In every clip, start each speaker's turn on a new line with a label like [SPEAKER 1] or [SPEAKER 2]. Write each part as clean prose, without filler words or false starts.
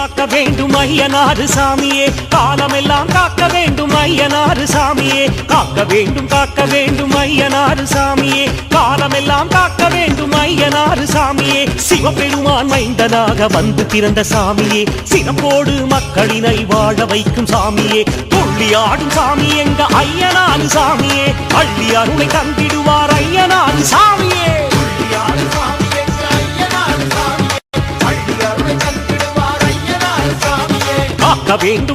[SPEAKER 1] காக்க வேண்டும் ஐயனாறு சாமியே, காலமெல்லாம் காக்க வேண்டும் ஐயனாறு சாமியே, காக்க வேண்டும் ஐயனாறு சாமியே, காலமெல்லாம் காக்க வேண்டும் ஐயனாறு சாமியே. சிவபெருமான் மைந்தனாக வந்து பிறந்த சாமியே, சிறப்போடு மக்களினை வாழ வைக்கும் சாமியே, துள்ளியாடும் சாமி எங்க ஐயனாறு சாமியே, அள்ளி அருளை தந்திடுவார் ஐயனாறு சாமியே.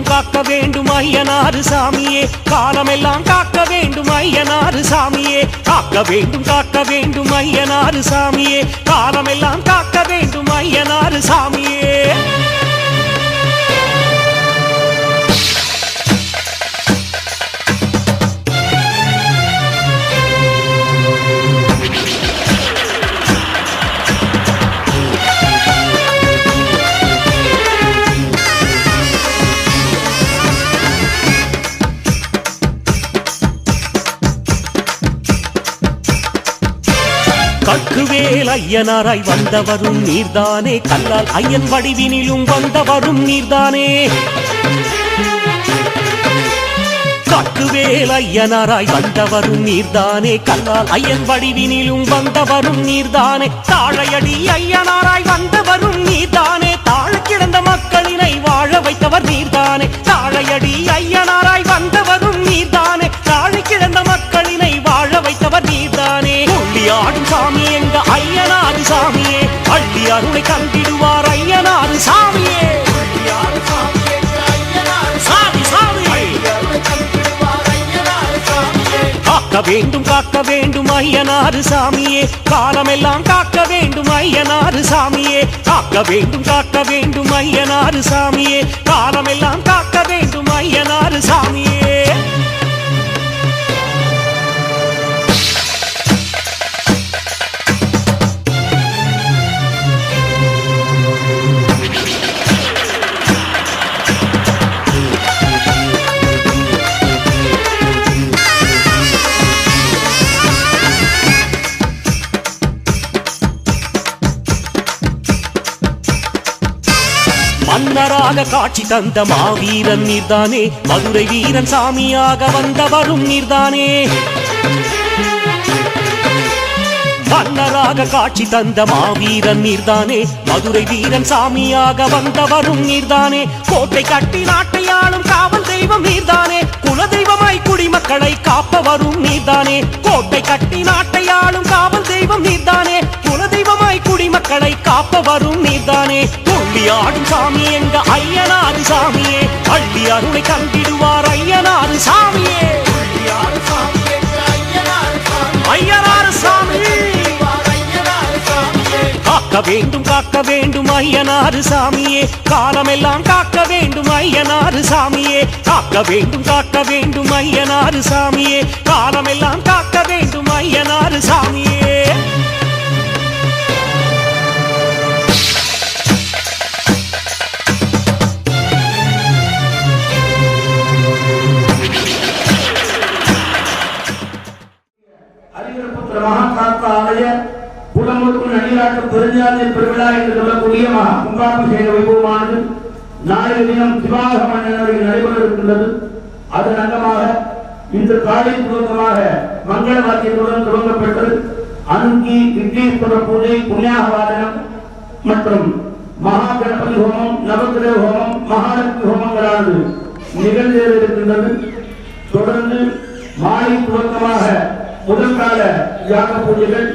[SPEAKER 1] காக்க வேண்டும் ஐயனாறு சாமியே, காலமெல்லாம் காக்க வேண்டும் ஐயனாறு சாமியே, காக்க வேண்டும் ஐயனாறு சாமியே, காலமெல்லாம் காக்க வேண்டும் ஐயனாறு சாமியே. கக்குவேல் ஐயனாராய் வந்தவரும் நீர்தானே, கல்லால் ஐயன் வடிவினிலும் வந்தவரும் நீர்தானே. கக்குவேல் ஐயனாராய் வந்தவரும் நீர்தானே, கல்லால் ஐயன் வடிவினிலும் வந்தவரும் நீர்தானே. தாழையடி ஐயனாராய் வந்தவரும் நீர்தானே, தாழ கிடந்த மக்களினை வாழ வைத்தவர் நீர்தானே. தாழையடி ஐயனாராய் வந்தவரும் நீர்தானே, தாழ கிடந்த மக்களினை வாழ வைத்தவர் நீர்தானே. துள்ளியாடும் சாமி எங்க ஐயனாறு சாமியே, அள்ளி அருளை தந்திடுவார் ஐயனாறு சாமியே. காக்க வேண்டும் ஐயனாறு சாமியே, காலமெல்லாம் காக்க வேண்டும் ஐயனாறு சாமியே, காக்க வேண்டும் ஐயனாறு சாமியே, காலமெல்லாம் காக்க வேண்டும் ஐயனாறு சாமியே. மன்னராக காட்சி தந்த மாவீரன் நீர்தானே, மதுரை வீரன் சாமியாக வந்தவரும் நீர்தானே. மன்னராக காட்சி தந்த மாவீரன் நீர்தானே, மதுரை வீரன் சாமியாக வந்தவரும் நீர்தானே. கோட்டை கட்டி நாட்டையாளும் காவல் தெய்வம் நீர்தானே, குலதெய்வமாய் குடிமக்களை காப்பவரும் நீர்தானே. கோட்டை கட்டி நாட்டையாளும் காவல் தெய்வம் நீர்தானே, குலதெய்வமாய் குடிமக்களை காப்பவரும் நீர்தானே. துள்ளியாடும் சாமி எங்க ஐயனாறு சாமியே, அள்ளி அருளை தந்திடுவார் ஐயனாறு சாமியே. ஐயனாறு சாமி காக்க வேண்டும் ஐயனாறு சாமியே, காலமெல்லாம் காக்க வேண்டும் ஐயனாறு சாமியே, காக்க வேண்டும் ஐயனாறு சாமியே, காலமெல்லாம் காக்க வேண்டும் ஐயனாறு சாமியே.
[SPEAKER 2] மகாகாத்த ஆலய புலமுறுக்கும் நடிகாட்டு பெருஞ்சாதி பெருவிழா என்று சொல்லக்கூடிய மகா கும்பாபிஷேக வைபவமானது நாளைய தினம் சிவாக மன்னரில் நடைபெற இருக்கின்றது. அதன் அங்கமாக இன்று காலை துவக்கமாக மங்கள வாத்தியத்துடன் துவங்கப்பட்டு அனுங்கி விக்னேஸ்வர பூஜை, புண்ணியாகவாதனம் மற்றும் மகா கணபதி ஹோமம், நவகிரக ஹோமம், மகாலட்சுமி ஹோமங்களானது நிகழ்ந்தேற இருக்கின்றது. தொடர்ந்து மாலை துவக்கமாக முதல் கால யாக பூஜைகள்,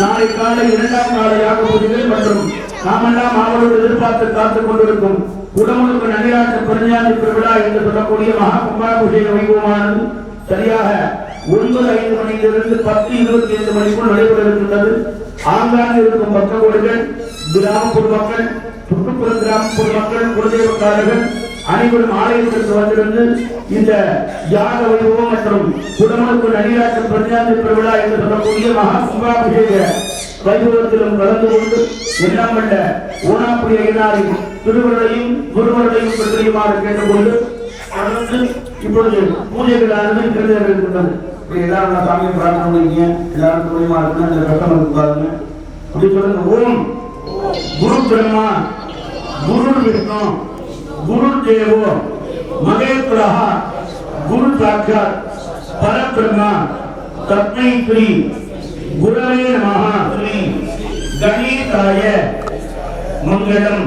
[SPEAKER 2] நாளை காலை இரண்டாம் கால யாக பூஜைகள் மற்றும் நாமெல்லாம் அவளோடு எதிர்பார்த்து காத்துக் கொண்டிருக்கும் குடமுழுக்கு நடிகாட்டு பெருஞ்சாதி பெருவிழா என்று சொல்லக்கூடிய மகா கும்பாபிஷேக வைபவமானது சரியாக 9:05 மணியிலிருந்து 10:25 மணிக்குள் நடைபெற இருக்கின்றது. ஆங்காங்கே இருக்கும் பக்தகோடிகள், கிராமப்புற மக்கள், சுற்றுப்புற கிராமப்புற மக்கள், குலதெய்வக்காரர்கள் அனைவரும் ஆலயத்திற்கு வந்திருந்து இந்த யாக வைபவம் மற்றும் குடமுழுக்கு நடிகாட்டு பெருஞ்சாதி பெருவிழா என்று சொல்லக்கூடிய மகா கும்பாபிஷேக வைபவத்திலும் கலந்து கொண்டு எல்லாம் வல்ல ஓனாப்புரி ஐயனாரின் திருவருளையும் குருவருளையும் பெற்றுமாறு கேட்டுக்கொண்டு தொடர்ந்து இப்பொழுது பூஜைகளானது நிறைவேற இருக்கின்றது. எல்லாரும் சாமியை பிரார்த்தனை பண்ணிங்க, எல்லாரும் துணைமா இருக்குன்னு அந்த கஷ்டம் இருக்காதுங்க. அப்படி சொல்லுங்க. ஓம் குரு பிரம்மா विष्णु गुरुदेवो महेश्वरः गुरु साक्षात् परब्रह्म तस्मै श्री गुरवे नमः। श्री गणेशाय मंगलम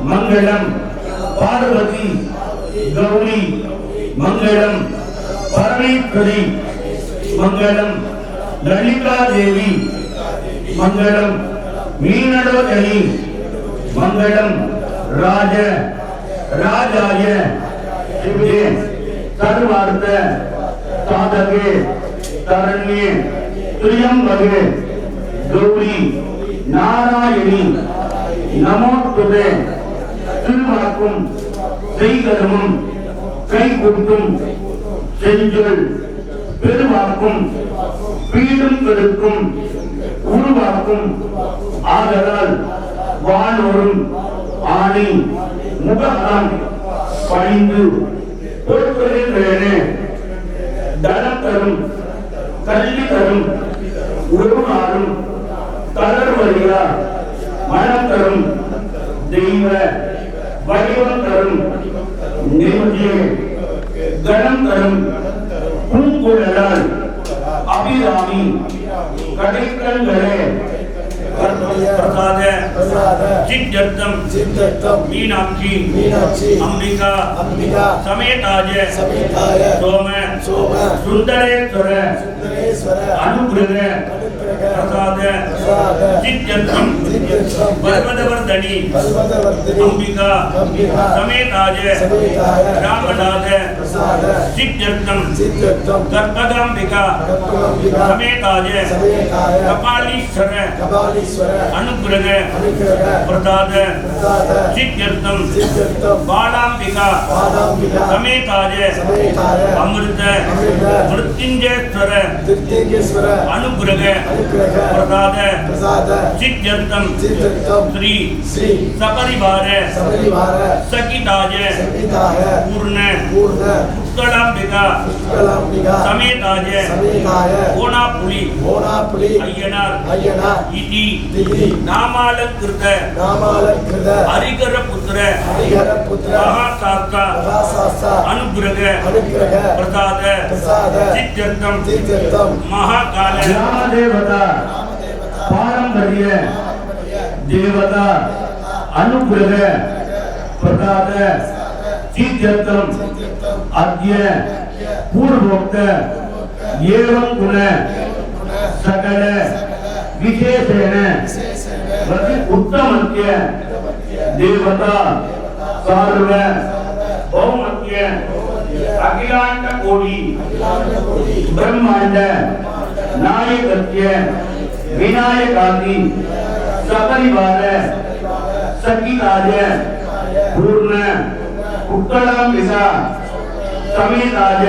[SPEAKER 2] मंगलम पार्वती गौरी मंगलम परमेश्वरी मंगलम ललिता देवी मंगलम मीनलोचनी मंगलम राज राजाय शिवे सर्वार्थ साधके तरण्ये त्र्यंबके गौरी नारायणी நமோஸ்துதே. திருவாக்கும் செய்கருமும் கைகூட்டும் செஞ்சொல் பெருவாக்கும் பீடும் கெடுக்கும் உருவாக்கும் ஆதலால் வானோரும் ஆணி முகத்தான் பணிந்து பொறுப்புகிறேனே. தனம் தரும் கல்வி தரும் ஒரு நாளும் தளர்வழியா மனம் தரும் தெய்வ வடிவம் தரும் நிம்மதியே கணம் தரும் பூங்குழலால் அபிராமி கடைக்கண்களே பிரசாத சித்தம் மீனாட்சி அம்பிகா சமேதாஜ சோம சுந்தரேஸ்வர அனுகிரக பிரசாத சித்தம் பர்வதவர்தனி அம்பிகா சமேதாஜ ராமநாத சித்தம் கற்பகாம்பிகா சமேதாஜ கபாலீஸ்வர अनुग्रह प्रसाद सिद्धर्थम बालांबिका समेताय अमृत मृत्युंजयेश्वर अनुग्रह प्रसाद सिद्धर्थम श्री सपरिवार सकिताय पूर्ण उत्कलांबिका समेताय ओनापुली अय्यनार इति नामालंकृत हरिहर पुत्र महाशास्त्र अनुग्रह प्रसाद सिद्धर्थम महाकाल देवता पारंपर्य देवता अनुग्रह प्रसाद सिद्धर्थम अद्य पूर्वोक्त एवं गुण सकल विशेषेण उत्तमत्य देवता सार्व भौमत्य अखिलांड कोटि ब्रह्मांड नायकत्य विनायकादि सपरिवार सखिताय पूर्ण उत्कलांबिका समेताय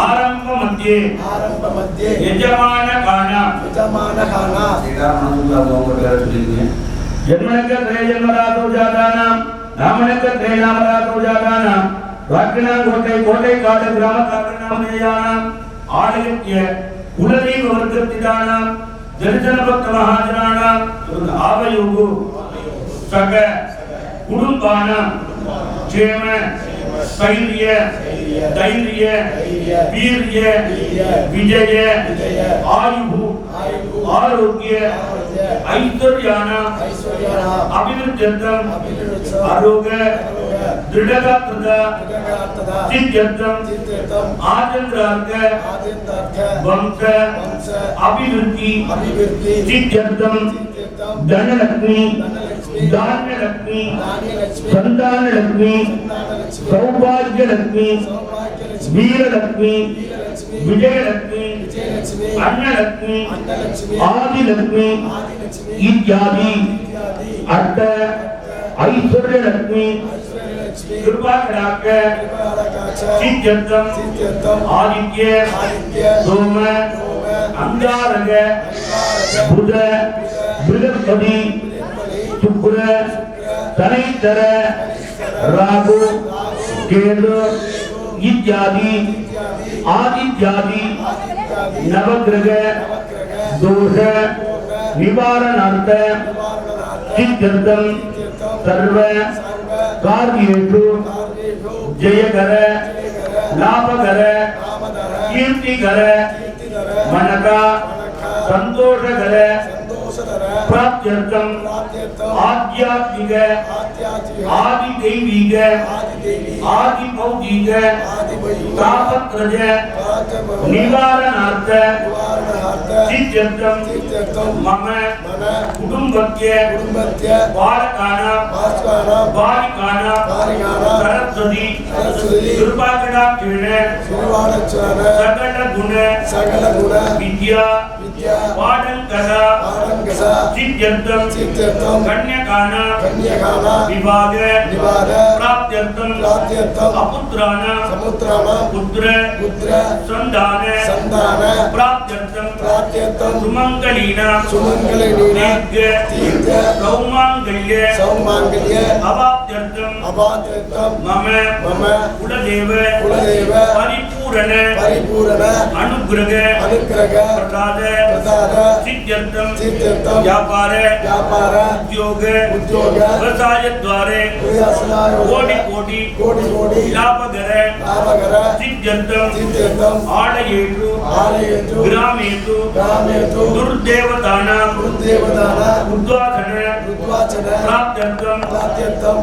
[SPEAKER 2] आरंभ मध्य यजमान खाना जन्मनक त्रय जन्मरातो जातानां नामनक त्रय नामरातो जातानां वाक्यनां कोटै काट ग्राम काकनामनेयानां आलयत्य कुलदेव वर्गतिदानां दर्शन भक्त महाजनानां आवयोगु सग कुटुंबानां क्षेम स्थैर्य धैर्य वीर्य विजय आयु आरोग्य ऐश्वर्याणां अभिवृद्ध्यर्थम आरोग्य दृढ़ता सिद्ध्यर्थम आचन्द्रार्थ वंश अभिवृद्धि सिद्ध्यर्थम धनलक्ष्मी धान्य लक्ष्मी संतान लक्ष्मी सौभाग्य लक्ष्मी वीर लक्ष्मी विजय लक्ष्मी अन्न लक्ष्मी आदि लक्ष्मी इत्यादि अर्थ ऐश्वर्य लक्ष्मी कृपा कटाक्ष सिद्ध्यर्थम आदित्य सोम अंगारक बुध बृहस्पति शुक्र शनिश्चर राहु केतु इत्यादि आदित्यादि नवग्रह दोष निवारणार्थ சித்யர்த்தம் சர்வ காரியேஷு ஜெயகர லாபகர கீர்த்திகர மனகா சந்தோஷகர பிராப்தியர்த்தம் ஆத்யாத்மிக ஆதி தெய்வீக ஆதி பௌதிக தாபத்ரஜ நிவாரணார்த்த சித்யர்த்தம் மம குடும்பத்ய பாலகான சரஸ்வதி கிருபாகடாட்சேன சகல குண வித்யா பாடங்கதா சித்யர்த்தம் கன்யகான விவாக பிராப்தியர்த்தம் அபுத்ரான புத்திர சந்தான பிராப்தியர்த்தம் சுமங்கலீன தீர்க்க சௌமாங்கல்ய அவாப்தியர்த்தம் மம குலதேவ பரிபூரண அனுக்கிரக பிரசாத சித்யர்த்தம் व्यापार उद्योग व्यवसाय द्वारे कोटि कोटि लाभकर सिद्ध्यर्थम आलयेषु ग्रामेषु दुर्देवतानां उद्वाचन प्राप्त्यर्थम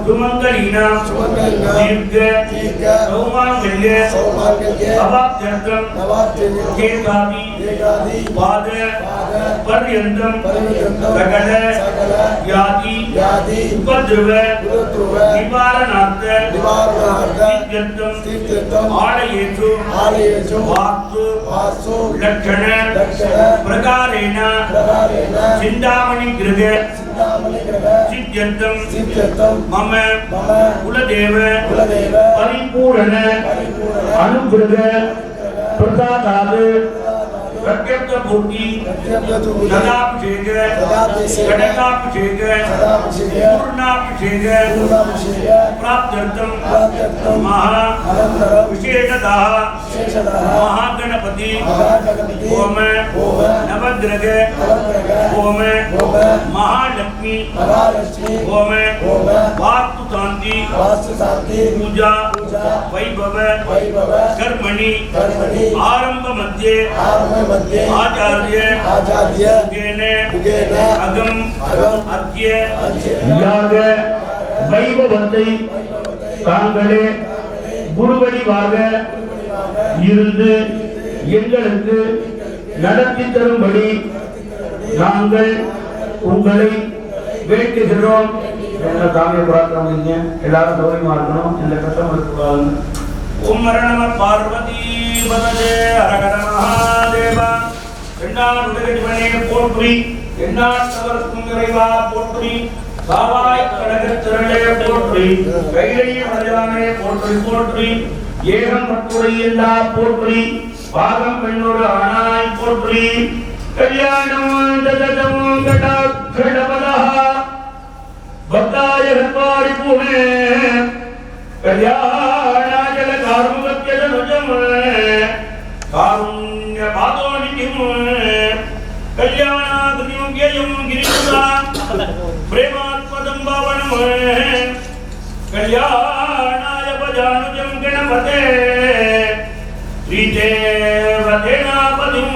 [SPEAKER 2] सुमंगलीनां दीर्घ सौमांगल्य अवाप्त्यर्थम केकादि पाद पर्यंतम सकल व्याधि उपद्रव निवारणार्थ सिद्ध्यर्थम आलयेषु वास्तु लक्षण प्रकारेण चिन्तामणि गृह सिद्ध्यर्थम मम कुलदेव परिपूर्ण अनुग्रह प्रसादात् प्रत्यक्ष पूर्ति नदाभिषेक घटकाभिषेक पूर्णाभिषेक प्राप्त्यर्थम महा विशेषतः महागणपति ओम नवग्रह ओम महालक्ष्मी ओम वास्तु शांति पूजा वैभव कर्मणि आरंभ मध्य आचार्य अगम अद्य யாக வைபவத்தை தாங்களே குருவடிவாக இருந்து எங்களுக்கு நடத்தி தரும்படி நாங்கள் உங்களை வேண்டுகிறோம். என்ன சாமியை பிரார்த்தனை எல்லாரும் கௌரவமா இருக்கணும். இந்த கஷ்டம் இருக்கக்கூடாது. ஓம் மரணம பார்வதி பதஜே அரகர மகாதேவா எண்ணாடுடகடிவனே போற்றி எண்ணாட்டவர்க்கும் இறைவா போற்றி சாவாய் கடகத் திரளே போற்றி கைலை மலையானே போற்றி போற்றி ஏகம் பத்துரை எல்லா போற்றி பாகம் பெண்ணோடு ஆனாய் போற்றி கல்யாணம் தததம் கடாட்சடபதா பக்தாய ஹர்பாரி பூமே கல்யாணாஜல கார்முகத்யதனுஜம் காருண்ய பாதோனிதிம் கல்யாணாகிரியும் கேயம் கிரிபுரா பிரேமாத்மதம் பாவனம் கல்யாணாய பஜானுஜம் கணபதே ஸ்ரீதேவதேனாபதிம்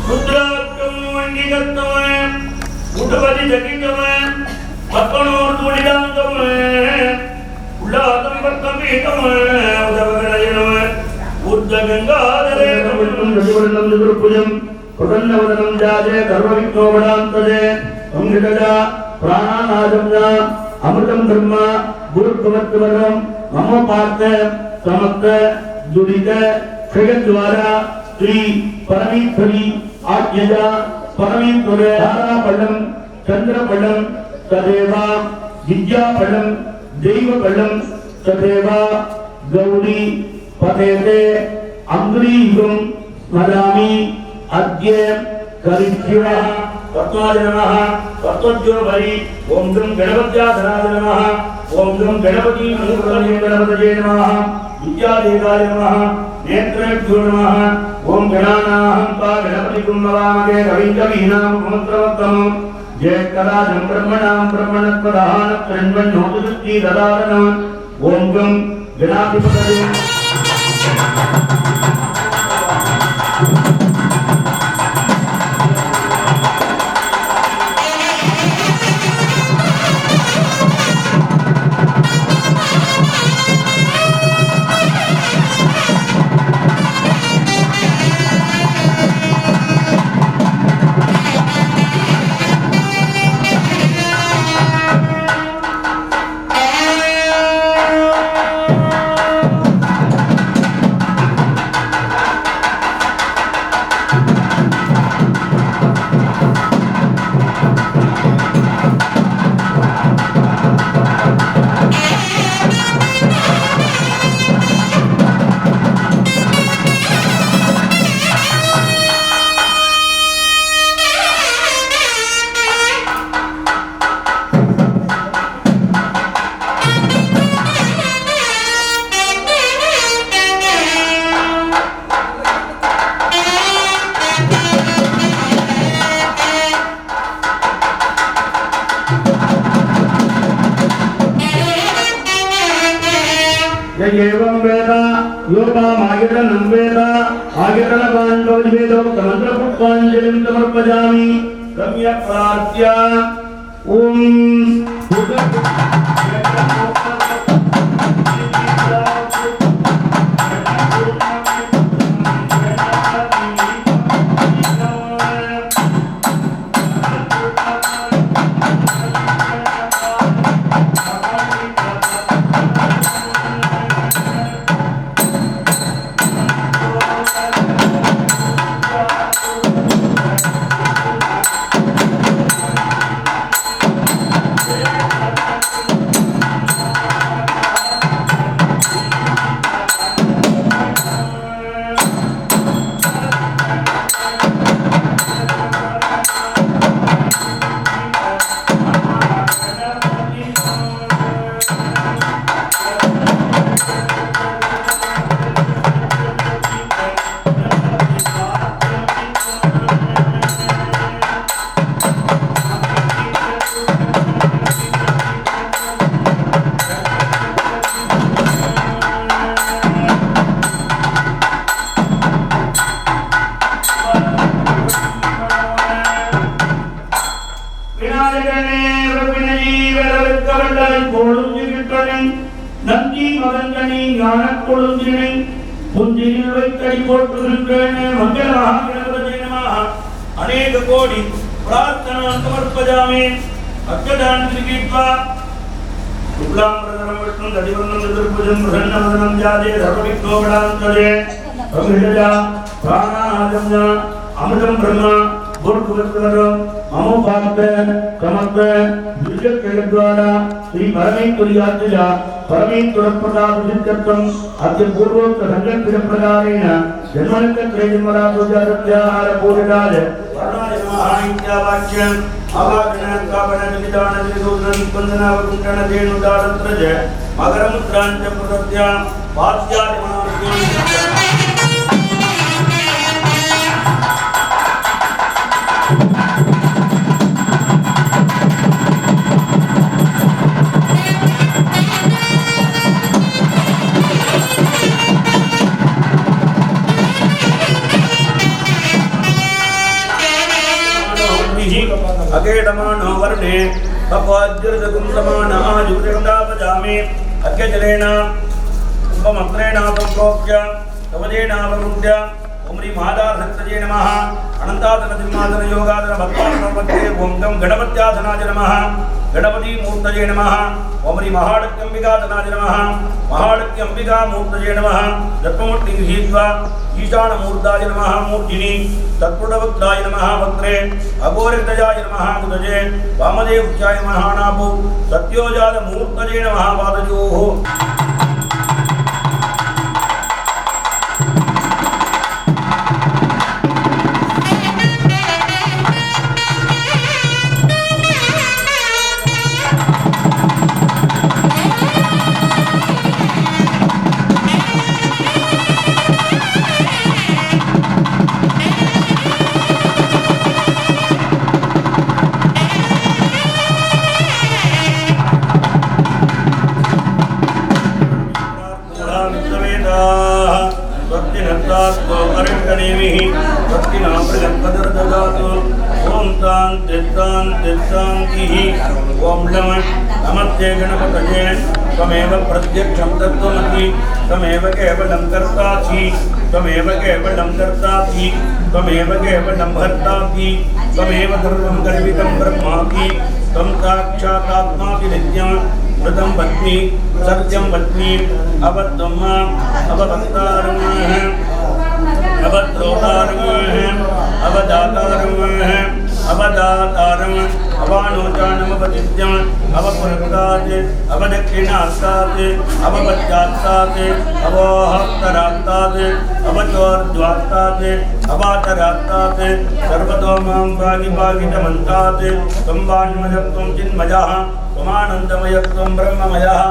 [SPEAKER 2] ருத்ராட்சம் வண்டிகத்தம் உடபதி தகிதம் பத்மனோர் தூளிதாந்தம் உள்ளாதம் பத்மபீதம் உதவகணயனம் உத்தகங்காதரே தமிழ்க்கும் ரசிவர்ணம் நிருப்புஜம் பிரசன்னவதனம் ஜாதே கர்மவிக்னோபடாந்ததே சம்ஹிதஜா பிராணாநாதம்யா அமிர்தம் தர்ம குருத்வமத்வரம் மம பார்த்த சமஸ்த துரித க்ஷயத்வாரா ஸ்ரீ பரமேஸ்வரி ஆத்யஜா பரமேஸ்வர தாராபலம் சந்திரபலம் ததேவா வித்யாபலம் தெய்வபலம் ததேவா கௌரி பதேதே அங்க்ரீகம் ஸ்மராமி அத்ய கரிஷ்யே தத்வாய நமः தத்வஜ்யோபரி ஓம் கம் கணபத்யாதனாய நமः ஓம் கம் கணபதி மூர்த்தனே கணபதயே நமः வித்யாதேவாய நமः நேத்ரேभ्यो நமः ஓம் கணாநாஹம் பா கணபதி கும்மவாமகே கவிஞ்ச வீணாம் மந்திரவத்தம் जयकराजं ब्रह्मणां ब्रह्मणत्वदान प्रणवन्नोदुरुच्ची ददारणं ओम गं गणाधिपतये एवं वेदा योगामायतनं वेदा आयतनकाण्डो वेदोक्तमन्त्रपुष्पाञ्जलिं समर्पयामि सम्यक् நந்தி மகன்கனி ஞானக் கொழுந்தினை முந்திரில் வைத்தடி போற்றுகின்றன மங்களமாக கணபதி நமः அநேக கோடி பிரார்த்தனா சமர்ப்பயாமி அக்ஷதான் கிரீத்வா சுக்லாம்பரதரம் விஷ்ணு தடிவர்ணம் சதுர்புஜம் பிரசன்னவதனம் ஜாதே சர்வவிக்னோபடாந்தரே அமிர்தஜா பிராணாஜம்யா அமிர்தம் பிரம்மா गुरुपुत्रवरम अमोपात समर्थ विजय के द्वारा श्री परमेश्वरी आज्ञा परमेश्वर प्रसाद सिद्धत्वम अद्य पूर्वोक्त संकल्पित प्रकारेण जन्मनक त्रयजन्मराजोजारत्याहार पूर्णकाल वर्णाय महानित्यावाच्यं अवागणं कापणं निदानं निरोधनं निबन्धनावकुण्ठन धेनुदारत्रज मकरमुद्राञ्च प्रदत्यां वात्स्यादिमनोज्ञं अकेडमानो वर्णे तपज्जरजगुं समान आयुर्गंडापजामे अक्यजलेन उपमग्नेन संप्रोक्ष्य तवजेनावरुद्ध्य ओमरी महादासक्तजे नमः अनंतादन सिंहासन योगादन भक्तात्मके ओम गं गणपत्यासनाय नमः गणपति मूर्तये नमः ओमरी महाडक्यंबिकासनाय नमः महाडक्यंबिका मूर्तये नमः दत्तमूर्ति गृहीत्वा ईशान मूर्ताय नमः मूर्तिनी तत्पुरुषवक्त्राय नमः वक्त्रे अघोरितजाय नमः मुदजे वामदेवक्षाय नमः नाभौ सत्योजात मूर्तये नमः पादयोः
[SPEAKER 3] तथास्तु परिगणेमिः भक्तिना प्रगल्पदर्ददातु ॐ शान्तिः ॐ नमस्ते गणपतये त्वमेव प्रत्यक्षं तत्त्वमसि त्वमेव केवलं कर्तासि त्वमेव केवलं कर्तासि त्वमेव केवलं भर्तासि त्वमेव सर्वं गर्वितं ब्रह्मासि त्वं साक्षातात्मासि नित्यं मृतं वच्मि सत्यं वच्मि अबद्धं माम् अवभक्तारम् अवद्रोतारम् अवदातारम् अवदातारम् अवानोचानमवदित्यम् अवपुरस्तात् अवदक्षिणास्तात् अवपश्चात्तात् अवोहस्तरात्तात् अवचोर्ध्वात्तात् अवातरात्तात् सर्वतो मां भागिभागितमन्तात् त्वं वाङ्मयः त्वं चिन्मयः त्वमानन्दमयः त्वं ब्रह्ममयः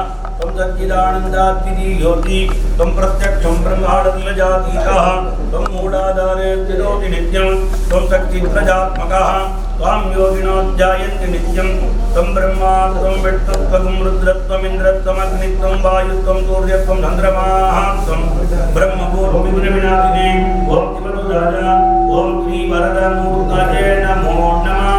[SPEAKER 3] त्वं सच्चिदानन्दात्मिति ज्योति त्वं प्रत्यक्षं ब्रह्माण्डजातीतः त्वं मूढाधारे तिरोति नित्यं त्वं शक्तिप्रजात्मकः त्वां योगिनो ध्यायन्ति नित्यं त्वं ब्रह्मा त्वं विष्णुत्वं रुद्रत्वमिन्द्रत्वमग्नित्वं वायुत्वं सूर्यत्वं चन्द्रमाः त्वं ब्रह्मपूर्वविघ्नविनाशिने ॐ शिवसुधाय ॐ श्रीवरदमूर्तये नमो नमः।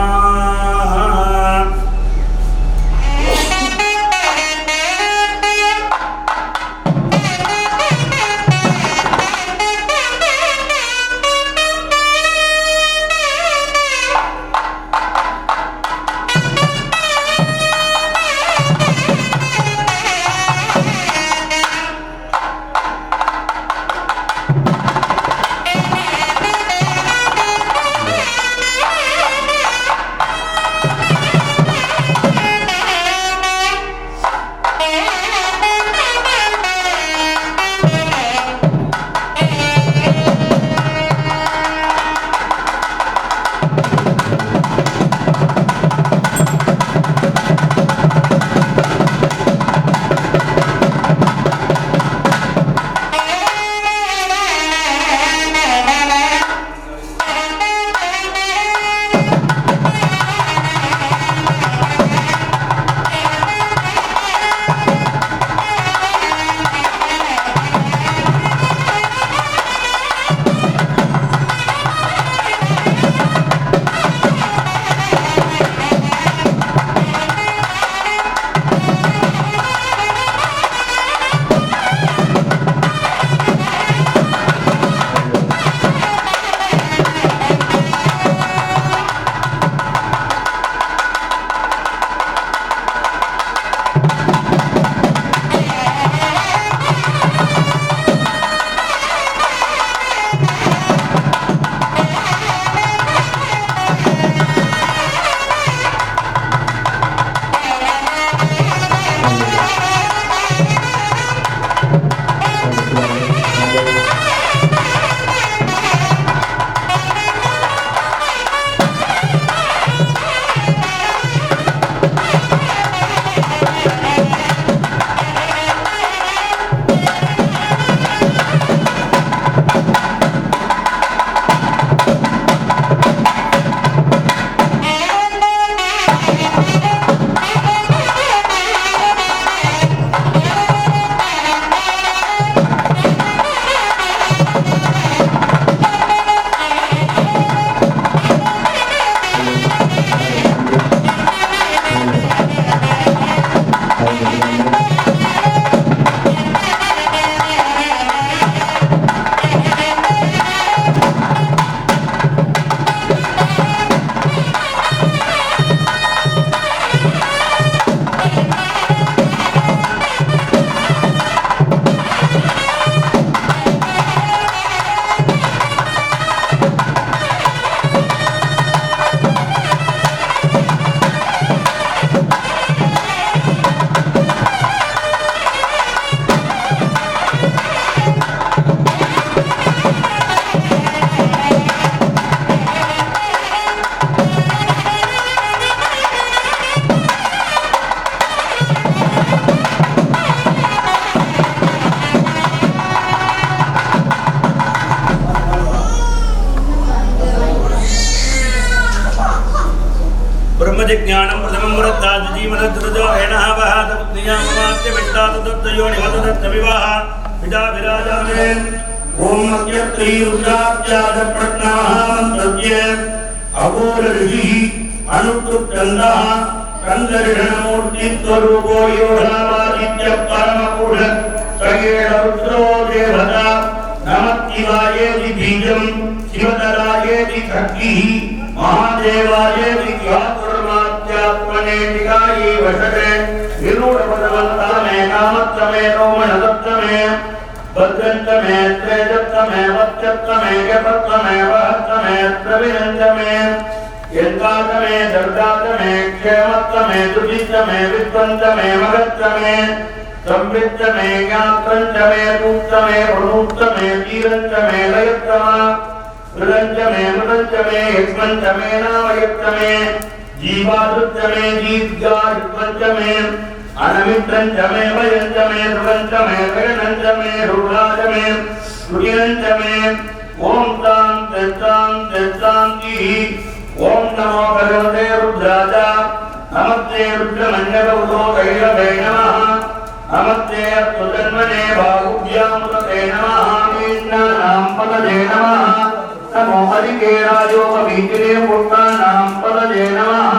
[SPEAKER 3] ब्रह्मजिज्ञानं प्रथमं वृत्ताजीवनद्रुजो हेणः वहातमुक्तियां मात्य विष्टातदत्तयोनिमतदत्तविवाह पिता विराजामे ओम मध्यत्री रुद्राब्जाद प्रज्ञाः अघोर ऋषि अनुकृतंदः कंदर्षणमूर्ति स्वरूपो योधावादित्य परमपुरुष सगेण रुद्रो देवता नमस्तिवायेति बीजं शिवतरायेति शक्तिः महादेवायेति ख्यातुर्मात्यात्मनेतिकायै वशते विरूढपदवन्तमे कामत्तमे रोमणदत्तमे भद्रन्तमे त्रेजत्तमे वच्चत्तमे यपत्तमे वहत्तमे प्रविरञ्जमे यन्तातमे दर्दातमे क्षेमत्तमे दुरितमे विद्वन्तमे मगत्तमे संवृत्तमे ज्ञात्रञ्चमे रूप्तमे वृणूत्तमे तीरञ्चमे लयत्तमा मृदञ्चमे मृदञ्चमे यज्मञ्चमे नामयत्तमे जीवादृत्यमे दीर्घायुत्वञ्चमे अनमित्रञ्चमे वयञ्चमे ध्रुवञ्चमे गगनञ्चमे रुद्राजमे सुगिरञ्चमे ॐ तां तेषान्तिः ॐ नमो भगवते रुद्राय नमस्ते रुद्रमण्डलवतो कैलवे नमः नमस्ते अस्तुजन्मने बाहुभ्यामुदते नमः मीनानां पदये नमः नमो हरिकेरायोपवीतिरे पुत्राणां पदये नमः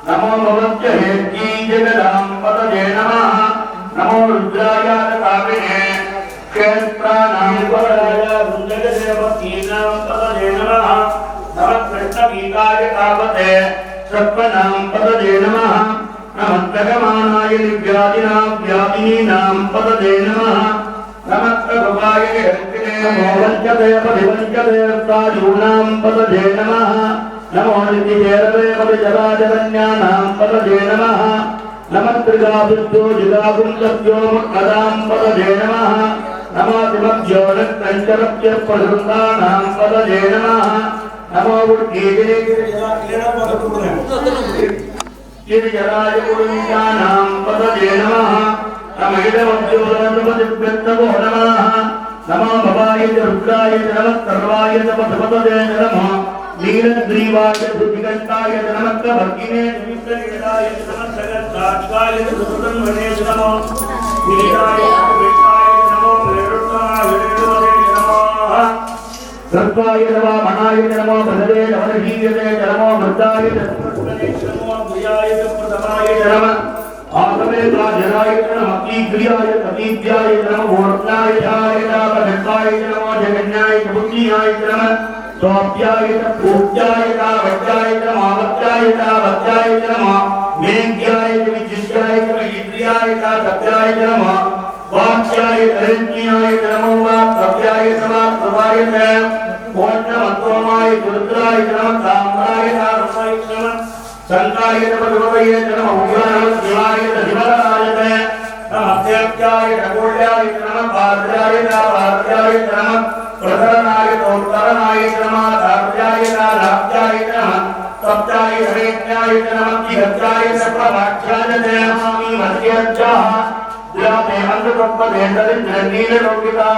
[SPEAKER 3] नमो भवत्य हेत्यै जगदां पदये नमः नमो रुद्राय कामिने क्षेत्राणां पदये वृन्ददेवतीनां पदये नमः नमः कृष्णगीताय तावते सत्त्वनां पदये नमः नमः प्रगमानाय निव्यादिनां व्यादिनीनां पदये नमः नमः प्रभवाय हस्तिने नमो वञ्चते परिवञ्चते साधूनां पदये नमः नमो नित्येरवे पदजराजरण्यानां पदये नमः नमः त्रिगाभिद्यो जिगागुंसभ्यो मक्कदां पदये नमः नमो तिमभ्यो नक्तञ्चरभ्यः पदये नमः नमो गिरिजराय पुरुषाणां पदये नमः नमः इदमभ्यो नमः नमो भवाय च रुद्राय च नमः सर्वाय च पदये नमः नीलग्रीवाय सुधिकण्ठाय च नमः भगिने विष्णुवेदाय च नमः जगद्धात्वाय च सुब्रह्मण्ये च नमः नीलाय च विष्णाय च नमो निरुक्ताय च नमः सर्वाय नमः मनाय च नमो भद्रे नमर्षीयते च नमो मृताय च नमो भूयाय च प्रथमाय च नमः आगमे राजनाय च नमः कीग्रियाय च तीव्याय च नमः मूर्त्नाय च भगताय च नमो जगन्याय च बुद्धियाय च नमः स्वाभ्याय च पूज्याय च वज्राय च मावत्याय च वत्याय च नमः मेघ्याय च विजिष्याय च महीद्रियाय च सत्याय च नमः वाक्याय तरन्याय च नमो वाक्याय च वाक्प्रभाय च ओष्णमत्वमाय रुद्राय च नमः साम्राय च रसाय च नमः संकाय च भगवये च नमः उग्राय च शिवाय च शिवराय च नमः देव्याय च गोल्याय च नमः भार्याय च भार्याय च नमः प्रधरनाय च उत्तरनाय च नमः धार्याय च लाभ्याय च नमः सप्ताय च वेद्याय च नमः जिह्वाय च प्रभाक्षाय च नमामि मध्यज्जाः द्याते मन्त्रपद्मे तदिन्द्रनीललोकिता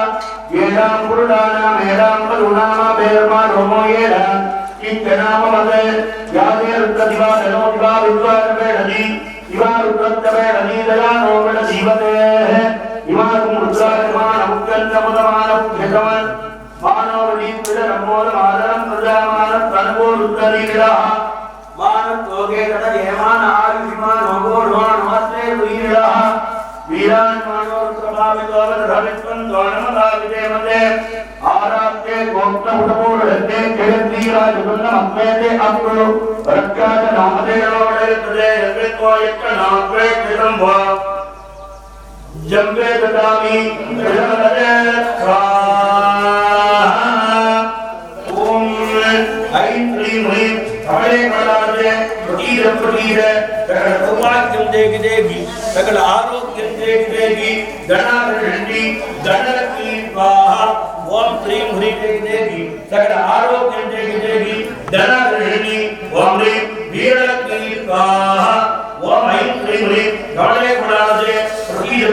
[SPEAKER 3] येषां पुरुषाणां येषां पदूनामाभेर्मा रोमो येन किञ्चनाममते याते रुद्रदिवा धनो दिवा रुद्राजपेडति दिवा रुद्रत्यपेडति दयानो वेडजीवतेः इमासं रुद्राजमानमुच्चन्तमुदमानमुख्यतमन् मानवदीप्तिरमोदमादरं प्रजामानं तन्वो रुद्रलीलः मानत्वोगे तदयमान आयुष्मानो गोढवानमस्ते वीरः वीरान्मानो रुद्रभावितोऽवधभित्वन्तो नमदाविदेमते आराप्ते गोप्तमुटपूर्णते जगद्वीराजुगुन्नमस्मेते अप्रुणु रक्षाच नामते नमोडयतते यत्त्वो यत्र नात्वे कृतम्भो जम्बे ददामि जगमदे स्वाहा ॐ ऐं ह्रीं ह्रीं हरे कलाजे प्रतीर सकल सौभाग्यं देगी सकल आरोग्यं देगी धनाधि धनलक्ष्मी स्वाहा ओम ह्रीं ह्रीं देगी सकल आरोग्यं देगी धनाधि ओम ह्रीं वीरलक्ष्मी स्वाहा ओम ऐं ह्रीं ह्रीं गणे गुणाजे प्रतीर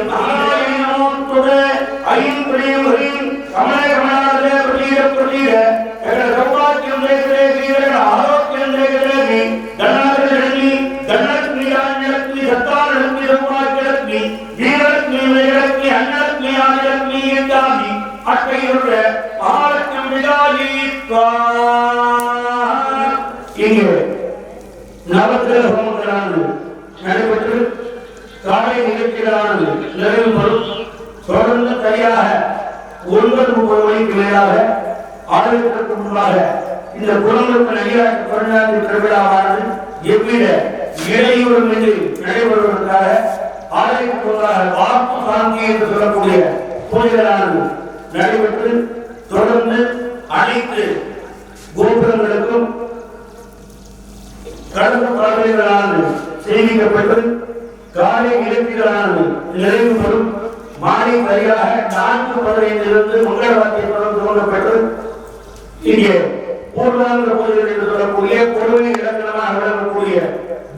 [SPEAKER 3] ऐं ह्रीं ह्रीं गणे गुणाजे प्रतीर सकल सौभाग्यं देगी सकल आरोग्यं देगी धनाधि धनलक्ष्मी राज्यलक्ष्मी सत्तालक्ष्मी सौभाग्यलक्ष्मी वीरलक्ष्मी विजयलक्ष्मी अन्नलक्ष्मी आदिलक्ष्मी इत्यादि अष्टैरुद्र
[SPEAKER 2] வேலைகளானது நிறைவு பெறும். தொடர்ந்து சரியாக 9:30 மணிக்கு மேலாக ஆலயத்திற்கு முன்பாக இந்த குளங்களுக்கு நடிகாட்டு குறைஞ்சாதி திருவிழாவானது எவ்வித இடையூறும் இன்றி நடைபெறுவதற்காக ஆலயத்துக்கு முன்பாக வாக்கு சாந்தி என்று சொல்லக்கூடிய பூஜைகளானது நடைபெற்று தொடர்ந்து அனைத்து கோபுரங்களுக்கும் கடந்த பார்வைகளானது சேமிக்கப்பட்டு காலை இலக்கிகளானது நிறைவு பெறும். மாலை சரியாக 4:15 மங்கள வாத்தியத்துடன் துவங்கப்பட்டு இங்கே பூர்வாங்க பூஜைகள் என்று சொல்லக்கூடிய கொடுமை இலக்கணமாக விளங்கக்கூடிய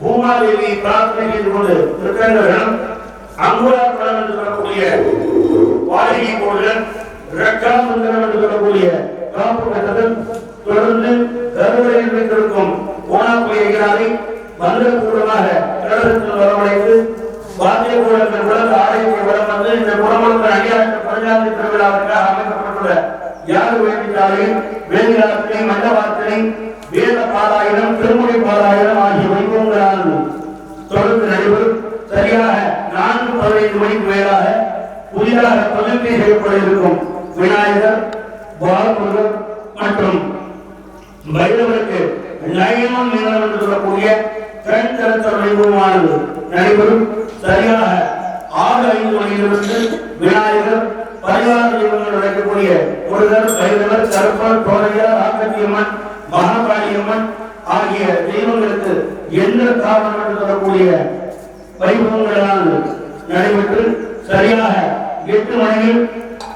[SPEAKER 2] பூமாதேவி பிரார்த்தனை செய்து கொண்டு திருக்கண்டகணம் அங்குரா படம் என்று சொல்லக்கூடிய வாடகை போடுதல் ரக்கா மந்திரம் என்று சொல்லக்கூடிய காப்பு கட்டதல் தொடர்ந்து கருவறையில் வைத்திருக்கும் ஓனாப்புயர்களை மந்திரபூர்வமாக கடலத்தில் வரவழைத்து வாத்திய கூடங்கள் உலக ஆலயத்தை வளம் வந்து இந்த குளங்களுக்கு அடியாற்ற பஞ்சாந்தி திருவிழாவிற்காக அமைக்கப்பட்டுள்ள யார் வேண்டித்தாலையும் வேதிகாலத்தினை மண்டபாத்தினை வேத பாராயணம் திருமுறை பாராயணம் ஆகிய வைபவங்களானது தொடர்ந்து நடைபெறும். சரியாக 4:15 மணிக்கு மேலாக புதிதாக பிரதிஷ்டை செய்யப்பட இருக்கும் விநாயகர், பாலமுருகர் மற்றும் பைரவருக்கு நயனம் நிலம் என்று சொல்லக்கூடிய கண் திறத்த வைபவமானது நடைபெறும். சரியாக 6:05 மணியிலிருந்து விநாயகர், பரிவார தெய்வங்கள் அழைக்கக்கூடிய முருகர், பைரவர், கருப்பர், தோரையர், ஆக்கத்தியம்மன், மகாகாளியம்மன் ஆகிய தெய்வங்களுக்கு எந்த காரணம் என்று சொல்லக்கூடிய வைபவங்களானது நடைபெற்று சரியாக 8 மணியில்